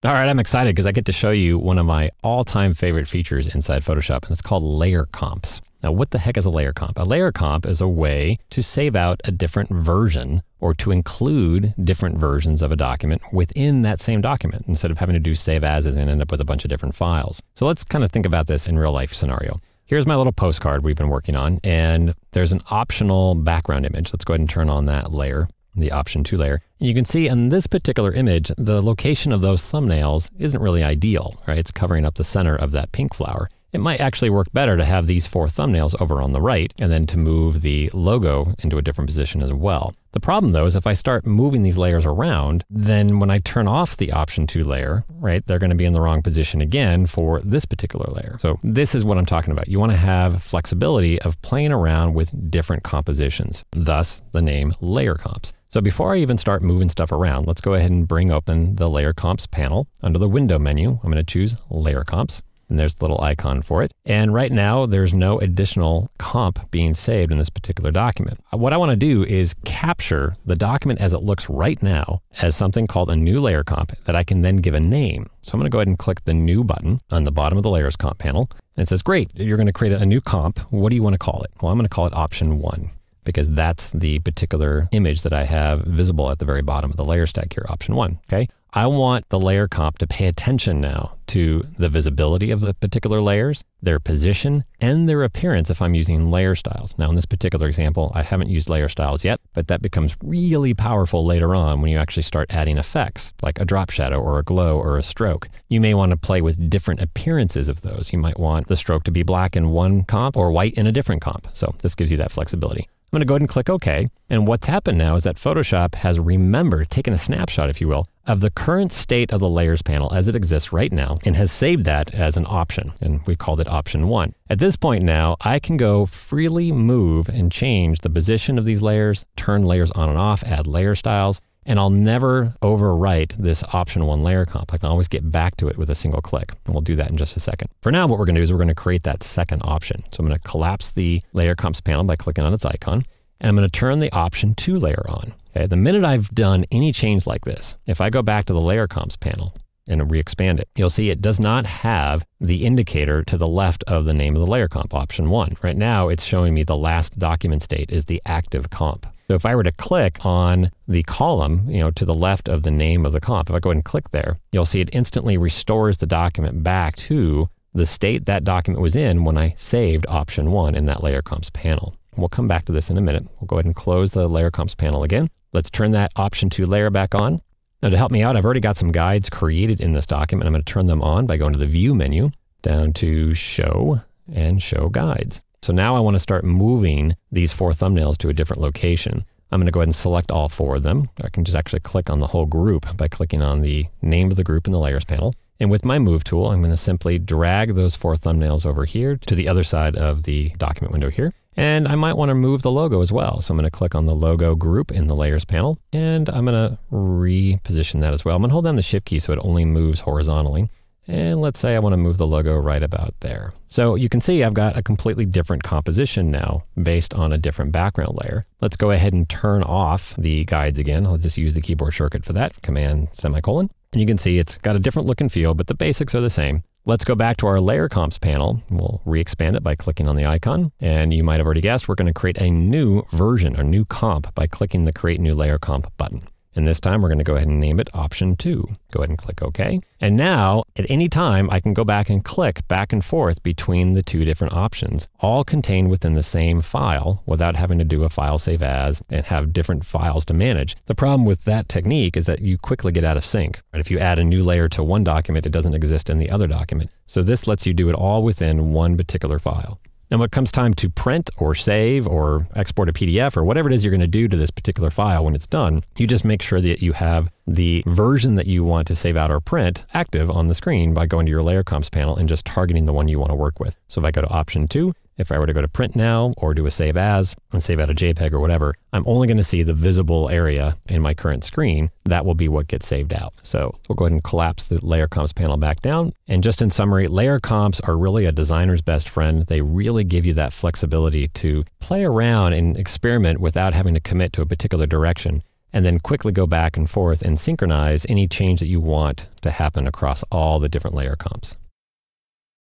All right, I'm excited because I get to show you one of my all-time favorite features inside Photoshop, and it's called layer comps. Now, what the heck is a layer comp? A layer comp is a way to save out a different version or to include different versions of a document within that same document instead of having to do save as and end up with a bunch of different files. So let's kind of think about this in real life scenario. Here's my little postcard we've been working on, and there's an optional background image. Let's go ahead and turn on that layer, the option 2 layer. And you can see in this particular image, the location of those thumbnails isn't really ideal, right? It's covering up the center of that pink flower. It might actually work better to have these 4 thumbnails over on the right and then to move the logo into a different position as well. The problem though is if I start moving these layers around, then when I turn off the option 2 layer, right, they're going to be in the wrong position again for this particular layer. So this is what I'm talking about. You want to have flexibility of playing around with different compositions, thus the name layer comps. So before I even start moving stuff around, let's go ahead and bring open the layer comps panel. Under the window menu, I'm going to choose layer comps. And there's the little icon for it. And right now, there's no additional comp being saved in this particular document. What I want to do is capture the document as it looks right now as something called a new layer comp that I can then give a name. So I'm going to go ahead and click the new button on the bottom of the layers comp panel. And it says, great, you're going to create a new comp. What do you want to call it? Well, I'm going to call it option 1 because that's the particular image that I have visible at the very bottom of the layer stack here, option 1, okay? I want the layer comp to pay attention now to the visibility of the particular layers, their position, and their appearance if I'm using layer styles. Now in this particular example, I haven't used layer styles yet, but that becomes really powerful later on when you actually start adding effects, like a drop shadow or a glow or a stroke. You may want to play with different appearances of those. You might want the stroke to be black in one comp or white in a different comp. So this gives you that flexibility. I'm going to go ahead and click OK. And what's happened now is that Photoshop has remembered, taken a snapshot, if you will, of the current state of the layers panel as it exists right now and has saved that as an option. And we called it option 1. At this point now, I can go freely move and change the position of these layers, turn layers on and off, add layer styles, and I'll never overwrite this option 1 layer comp. I can always get back to it with a single click. And we'll do that in just a second. For now, what we're going to do is we're going to create that second option. So I'm going to collapse the layer comps panel by clicking on its icon. And I'm going to turn the option 2 layer on. Okay, the minute I've done any change like this, if I go back to the layer comps panel and re-expand it, you'll see it does not have the indicator to the left of the name of the layer comp, option 1. Right now, it's showing me the last document state is the active comp. So if I were to click on the column, to the left of the name of the comp, if I go ahead and click there, you'll see it instantly restores the document back to the state that document was in when I saved option 1 in that layer comps panel. We'll come back to this in a minute. We'll go ahead and close the layer comps panel again. Let's turn that option 2 layer back on. Now to help me out, I've already got some guides created in this document. I'm going to turn them on by going to the view menu, down to show and show guides. So now I want to start moving these 4 thumbnails to a different location. I'm going to go ahead and select all 4 of them. I can just actually click on the whole group by clicking on the name of the group in the layers panel. And with my move tool, I'm going to simply drag those 4 thumbnails over here to the other side of the document window here. And I might want to move the logo as well. So I'm going to click on the logo group in the layers panel, and I'm going to reposition that as well. I'm going to hold down the shift key so it only moves horizontally. And let's say I want to move the logo right about there. So you can see I've got a completely different composition now based on a different background layer. Let's go ahead and turn off the guides again. I'll just use the keyboard shortcut for that, Command semicolon. And you can see it's got a different look and feel, but the basics are the same. Let's go back to our layer comps panel. We'll re-expand it by clicking on the icon. And you might have already guessed, we're going to create a new version, a new comp by clicking the Create New Layer Comp button. And this time we're going to go ahead and name it option 2. Go ahead and click OK. And now at any time I can go back and click back and forth between the 2 different options, all contained within the same file without having to do a file save as and have different files to manage. The problem with that technique is that you quickly get out of sync. Right? If you add a new layer to one document, it doesn't exist in the other document. So this lets you do it all within one particular file. And when it comes time to print or save or export a PDF or whatever it is you're going to do to this particular file when it's done, you just make sure that you have the version that you want to save out or print active on the screen by going to your layer comps panel and just targeting the one you want to work with. So if I go to option 2, if I were to go to print now or do a save as and save out a JPEG or whatever, I'm only going to see the visible area in my current screen. That will be what gets saved out. So we'll go ahead and collapse the layer comps panel back down. And just in summary, layer comps are really a designer's best friend. They really give you that flexibility to play around and experiment without having to commit to a particular direction. and then quickly go back and forth and synchronize any change that you want to happen across all the different layer comps.